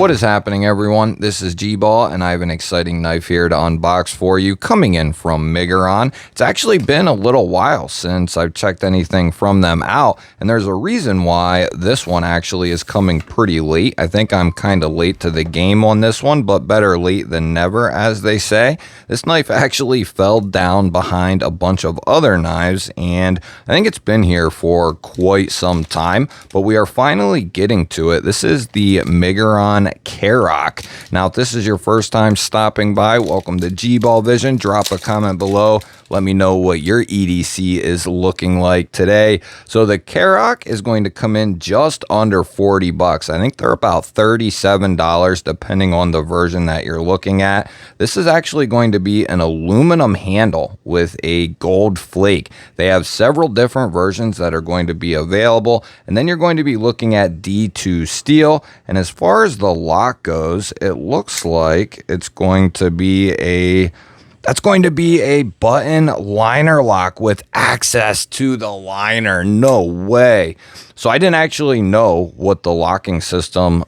What is happening, everyone? This is GBall, and I have an exciting knife here to unbox for you, coming in from Migaron. It's actually been a little while since I've checked anything from them out, and there's a reason why this one actually is coming pretty late. I think I'm kind of late to the game on this one, but better late than never, as they say. This knife actually fell down behind a bunch of other knives, and I think it's been here for quite some time, but we are finally getting to it. This is the Migaron Kerak. Now, if this is your first time stopping by, welcome to GBall Vision. Drop a comment below. Let me know what your EDC is looking like today. So the Kerak is going to come in just under 40 bucks. I think they're about $37 depending on the version that you're looking at. This is actually going to be an aluminum handle with a gold flake. They have several different versions that are going to be available, and then you're going to be looking at D2 steel. And as far as the lock goes, it looks like it's going to be a button liner lock with access to the liner. No way. So I didn't actually know what the locking system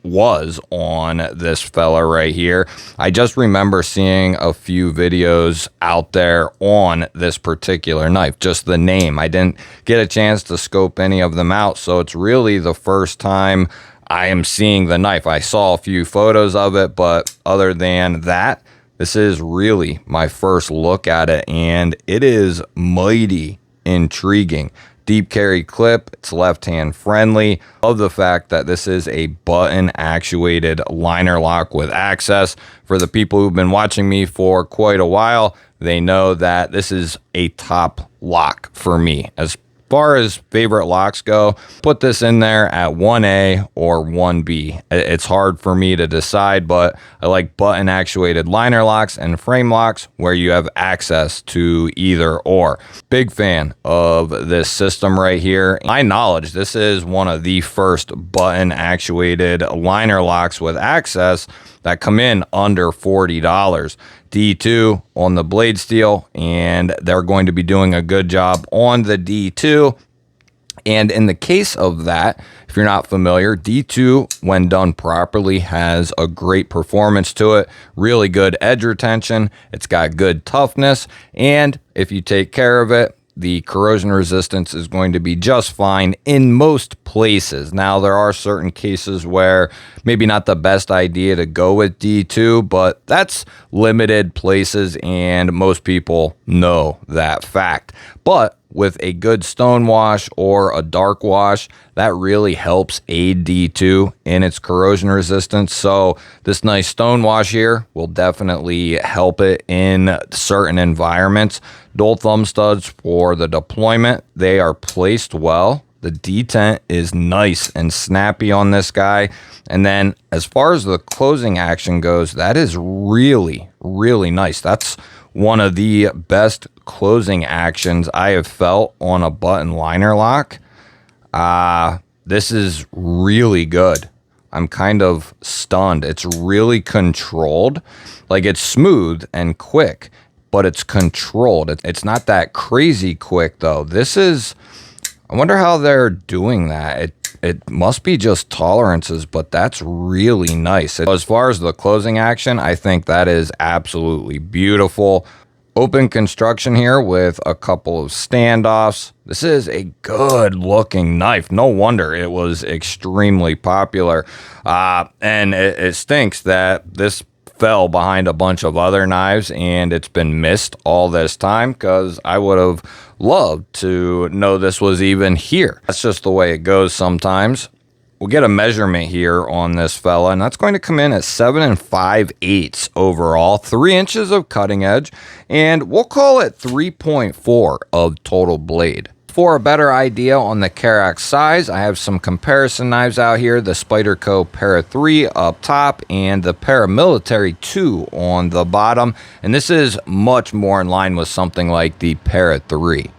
was on this fella right here. I just remember seeing a few videos out there on this particular knife, just the name. I didn't get a chance to scope any of them out, so it's really the first time I am seeing the knife. I saw a few photos of it, but other than that, this is really my first look at it, and it is mighty intriguing. Deep carry clip, it's left-hand friendly. Love the fact that this is a button-actuated liner lock with access. For the people who've been watching me for quite a while, they know that this is a top lock for me. As far as favorite locks go, put this in there at 1A or 1B. It's hard for me to decide, but I like button actuated liner locks and frame locks where you have access to either or. Big fan of this system right here. My knowledge, this is one of the first button actuated liner locks with access that come in under $40. D2 on the blade steel, and they're going to be doing a good job on the D2. And in the case of that, if you're not familiar, D2, when done properly, has a great performance to it, really good edge retention, it's got good toughness, and if you take care of it, the corrosion resistance is going to be just fine in most places. Now, there are certain cases where maybe not the best idea to go with D2, but that's limited places, and most people know that fact. But with a good stone wash or a dark wash, that really helps aid D2 in its corrosion resistance. So this nice stone wash here will definitely help it in certain environments. Dual thumb studs for the deployment, they are placed well. The detent is nice and snappy on this guy. And then as far as the closing action goes, that is really, really nice. That's one of the best closing actions I have felt on a button liner lock. This is really good. I'm kind of stunned. It's really controlled. Like, it's smooth and quick, but it's controlled. It's not that crazy quick, though. I wonder how they're doing that. It must be just tolerances, but that's really nice. As far as the closing action, I think that is absolutely beautiful. Open construction here with a couple of standoffs. This is a good looking knife. No wonder it was extremely popular. And it stinks that this fell behind a bunch of other knives and it's been missed all this time, because I would have loved to know this was even here. That's just the way it goes sometimes. We'll get a measurement here on this fella, and that's going to come in at 7 5/8 overall, 3 inches of cutting edge, and we'll call it 3.4 of total blade. For a better idea on the Kerak size, I have some comparison knives out here, the Spyderco Para 3 up top and the Paramilitary 2 on the bottom, and this is much more in line with something like the Para 3.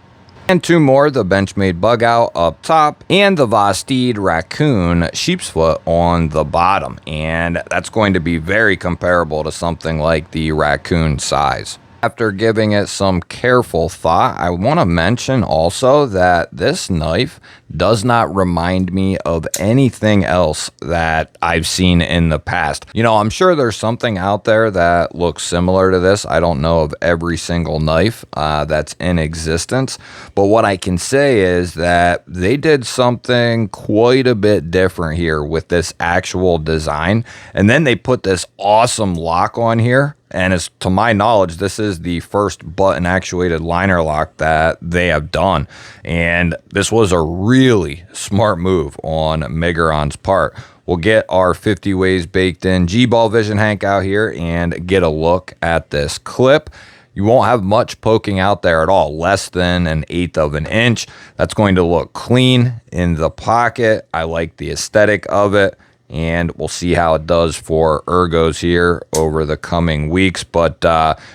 And 2 more, the Benchmade Bug Out up top and the Vostede Raccoon Sheep's Foot on the bottom. And that's going to be very comparable to something like the Raccoon size. After giving it some careful thought, I want to mention also that this knife does not remind me of anything else that I've seen in the past. You know, I'm sure there's something out there that looks similar to this. I don't know of every single knife that's in existence, but what I can say is that they did something quite a bit different here with this actual design. And then they put this awesome lock on here. And as to my knowledge, this is the first button actuated liner lock that they have done. And this was a really smart move on Migaron's part. We'll get our 50 ways baked in GBall Vision Hank out here and get a look at this clip. You won't have much poking out there at all, less than 1/8 of an inch. That's going to look clean in the pocket. I like the aesthetic of it. And we'll see how it does for ergos here over the coming weeks, but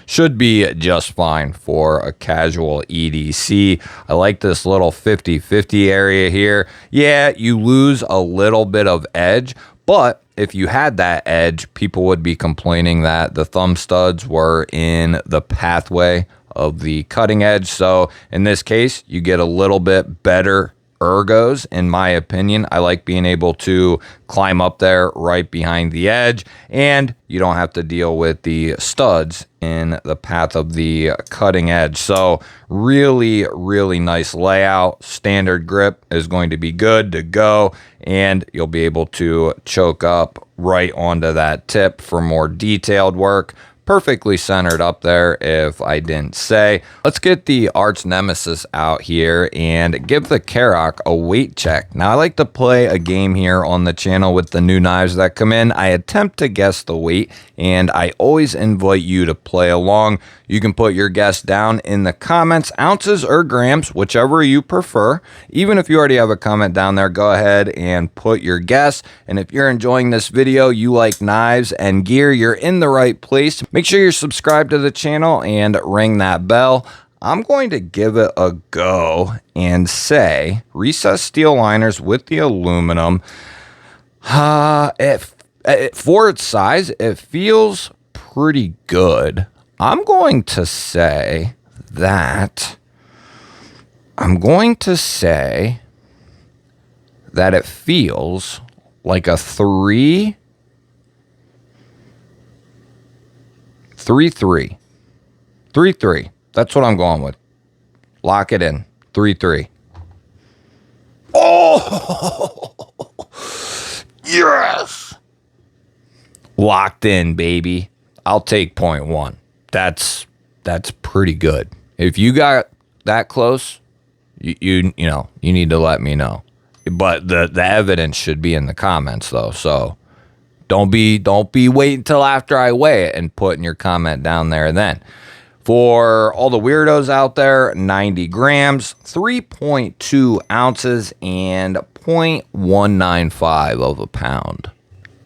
should be just fine for a casual EDC. I like this little 50-50 area here. Yeah, you lose a little bit of edge, but if you had that edge, people would be complaining that the thumb studs were in the pathway of the cutting edge. So in this case, you get a little bit better ergos, in my opinion. I like being able to climb up there right behind the edge, and you don't have to deal with the studs in the path of the cutting edge. So really, really nice layout. Standard grip is going to be good to go, and you'll be able to choke up right onto that tip for more detailed work. Perfectly centered up there, if I didn't say. Let's get the arch nemesis out here and give the Kerak a weight check. Now, I like to play a game here on the channel with the new knives that come in. I attempt to guess the weight, and I always invite you to play along. You can put your guess down in the comments, ounces or grams, whichever you prefer. Even if you already have a comment down there, go ahead and put your guess. And if you're enjoying this video, you like knives and gear, you're in the right place. Make sure you're subscribed to the channel and ring that bell. I'm going to give it a go and say recessed steel liners with the aluminum. For its size, it feels pretty good. I'm going to say that it feels like a 3-3. 3-3. That's what I'm going with. Lock it in. 3-3. Oh! Yes! Locked in, baby. I'll take 0.1. That's pretty good. If you got that close, you know, you need to let me know. But the evidence should be in the comments though. So don't be waiting till after I weigh it and putting your comment down there then. For all the weirdos out there, 90 grams, 3.2 ounces, and 0.195 of a pound.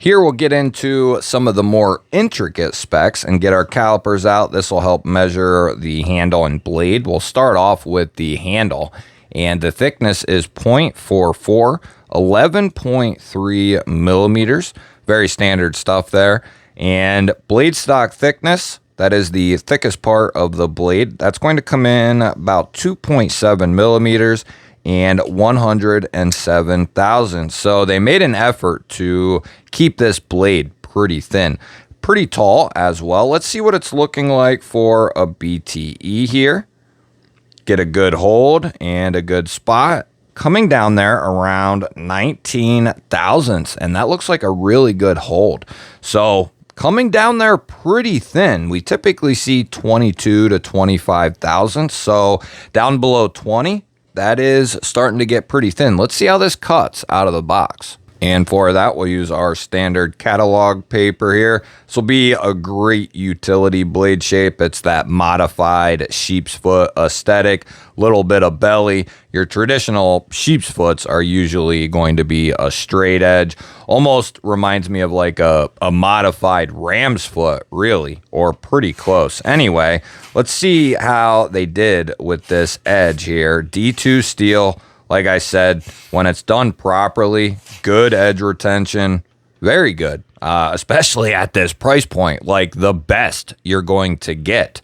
Here we'll get into some of the more intricate specs and get our calipers out. This will help measure the handle and blade. We'll start off with the handle, and the thickness is 0.44, 11.3 millimeters. Very standard stuff there. And blade stock thickness, that is the thickest part of the blade. That's going to come in about 2.7 millimeters and 107 thousandths. So they made an effort to keep this blade pretty thin, pretty tall as well. Let's see what it's looking like for a BTE here. Get a good hold and a good spot. Coming down there around 19 thousandths, and that looks like a really good hold. So coming down there pretty thin. We typically see 22 to 25 thousandths. So down below 20, that is starting to get pretty thin. Let's see how this cuts out of the box. And for that, we'll use our standard catalog paper here. This will be a great utility blade shape. It's that modified sheep's foot aesthetic, little bit of belly. Your traditional sheep's foots are usually going to be a straight edge. Almost reminds me of like a modified ram's foot, really, or pretty close. Anyway, let's see how they did with this edge here. D2 steel. Like I said, when it's done properly, good edge retention, very good. especially at this price point, like the best you're going to get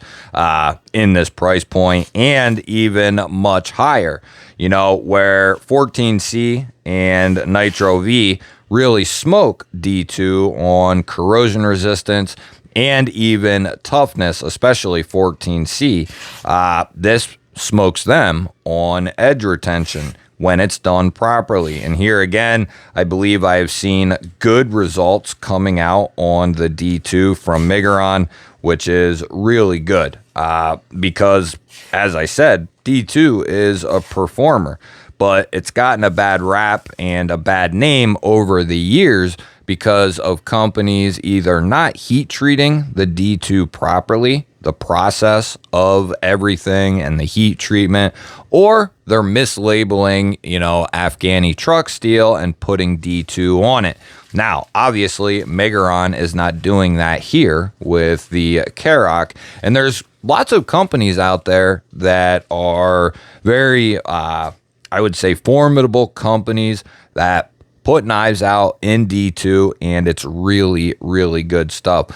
in this price point, and even much higher, you know, where 14C and Nitro V really smoke D2 on corrosion resistance and even toughness, especially 14C. This smokes them on edge retention when it's done properly. And here again, I believe I have seen good results coming out on the D2 from Migaron, which is really good because, as I said, D2 is a performer, but it's gotten a bad rap and a bad name over the years because of companies either not heat treating the D2 properly, the process of everything and the heat treatment, or they're mislabeling, you know, Afghani truck steel and putting D2 on it. Now, obviously, Migaron is not doing that here with the Kerak, and there's lots of companies out there that are very, I would say, formidable companies that put knives out in D2, and it's really, really good stuff.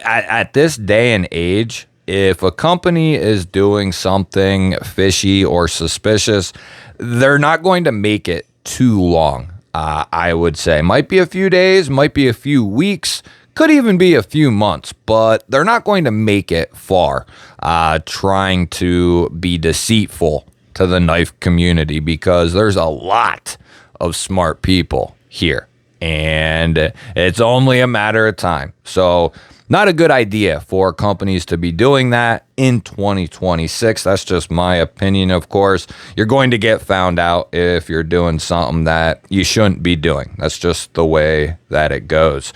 At this day and age, if a company is doing something fishy or suspicious, they're not going to make it too long, I would say. Might be a few days, might be a few weeks, could even be a few months, but they're not going to make it far trying to be deceitful to the knife community, because there's a lot of smart people here, and it's only a matter of time. So not a good idea for companies to be doing that in 2026. That's just my opinion, of course. You're going to get found out if you're doing something that you shouldn't be doing. That's just the way that it goes.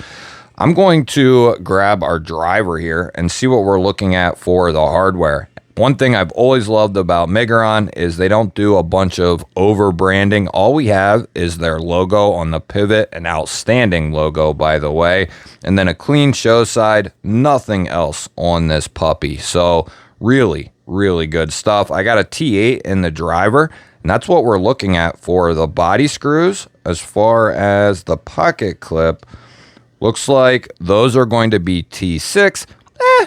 I'm going to grab our driver here and see what we're looking at for the hardware. One thing I've always loved about Migaron is they don't do a bunch of over branding. All we have is their logo on the pivot, an outstanding logo, by the way, and then a clean show side, nothing else on this puppy. So really, really good stuff. I got a T8 in the driver, and that's what we're looking at for the body screws. As far as the pocket clip, looks like those are going to be T6.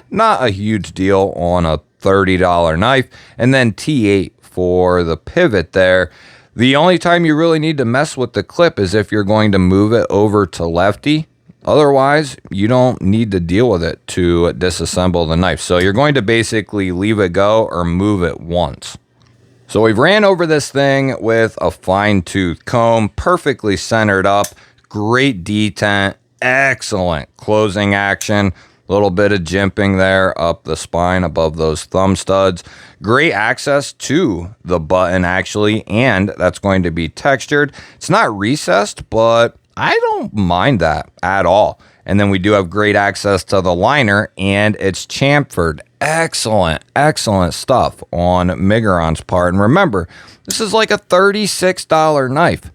Not a huge deal on a $30 knife. And then T8 for the pivot there. The only time you really need to mess with the clip is if you're going to move it over to lefty. Otherwise, you don't need to deal with it to disassemble the knife. So you're going to basically leave it go or move it once. So we've ran over this thing with a fine-tooth comb, perfectly centered up, great detent, excellent closing action. Little bit of jimping there up the spine above those thumb studs. Great access to the button, actually, and that's going to be textured. It's not recessed, but I don't mind that at all. And then we do have great access to the liner, and it's chamfered. Excellent, excellent stuff on Migaron's part. And remember, this is like a $36 knife.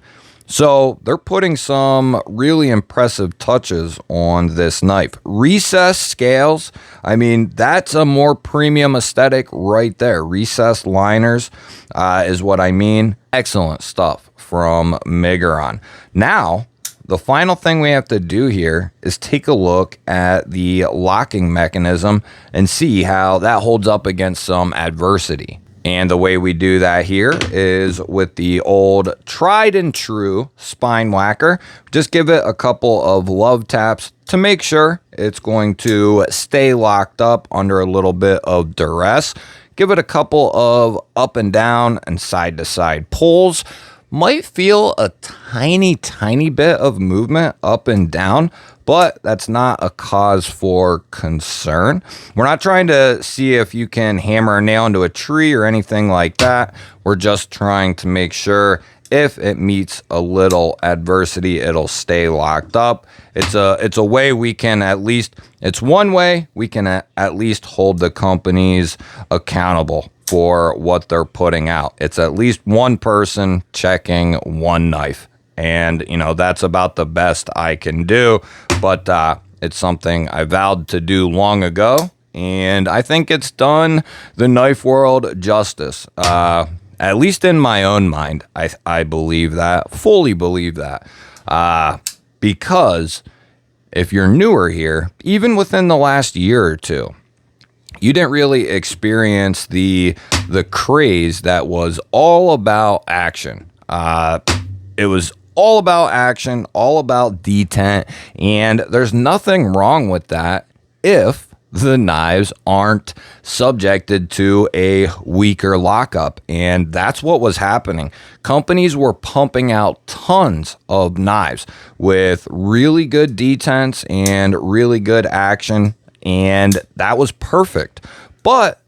So they're putting some really impressive touches on this knife. Recessed scales, I mean, that's a more premium aesthetic right there. Recessed liners is what I mean. Excellent stuff from Migaron. Now, the final thing we have to do here is take a look at the locking mechanism and see how that holds up against some adversity. And the way we do that here is with the old tried and true spine whacker. Just give it a couple of love taps to make sure it's going to stay locked up under a little bit of duress. Give it a couple of up and down and side to side pulls. Might feel a tiny bit of movement up and down, but that's not a cause for concern. We're not trying to see if you can hammer a nail into a tree or anything like that. We're just trying to make sure if it meets a little adversity, it'll stay locked up. It's a way we can at least, it's one way we can at least hold the companies accountable for what they're putting out. It's at least one person checking one knife. And, you know, that's about the best I can do. But it's something I vowed to do long ago. And I think it's done the knife world justice. At least in my own mind, I believe that, fully believe that. Because if you're newer here, even within the last year or two, you didn't really experience the craze that was all about action. It was all about action, all about detent, and there's nothing wrong with that if the knives aren't subjected to a weaker lockup. And that's what was happening. Companies were pumping out tons of knives with really good detents and really good action, and that was perfect. But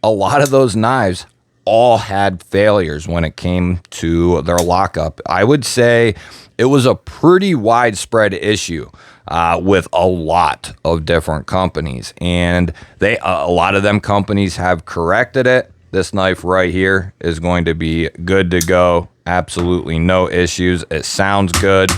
a lot of those knives all had failures when it came to their lockup. I would say it was a pretty widespread issue with a lot of different companies, and a lot of them companies have corrected it. This knife right here is going to be good to go. Absolutely no issues. It sounds good.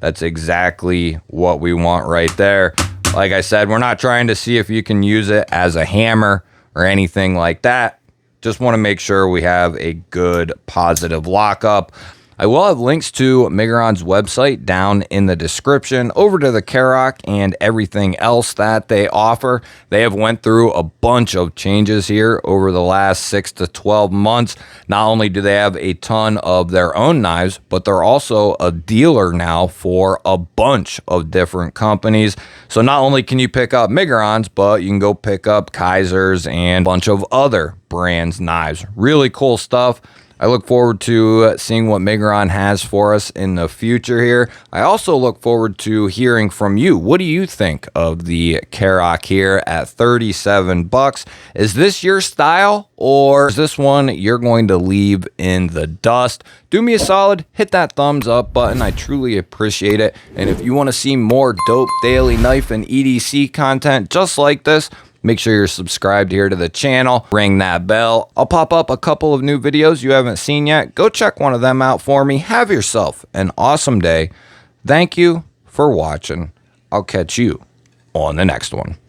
That's exactly what we want right there. Like I said, we're not trying to see if you can use it as a hammer or anything like that. Just want to make sure we have a good positive lockup. I will have links to Migaron's website down in the description, over to the Kerak and everything else that they offer. They have went through a bunch of changes here over the last 6 to 12 months. Not only do they have a ton of their own knives, but they're also a dealer now for a bunch of different companies. So not only can you pick up Migarons, but you can go pick up Kaisers and a bunch of other brands' knives. Really cool stuff. I look forward to seeing what Migaron has for us in the future here. I also look forward to hearing from you. What do you think of the Kerak here at 37 bucks? Is this your style, or is this one you're going to leave in the dust? Do me a solid, hit that thumbs up button. I truly appreciate it. And if you want to see more dope daily knife and EDC content just like this, make sure you're subscribed here to the channel. Ring that bell. I'll pop up a couple of new videos you haven't seen yet. Go check one of them out for me. Have yourself an awesome day. Thank you for watching. I'll catch you on the next one.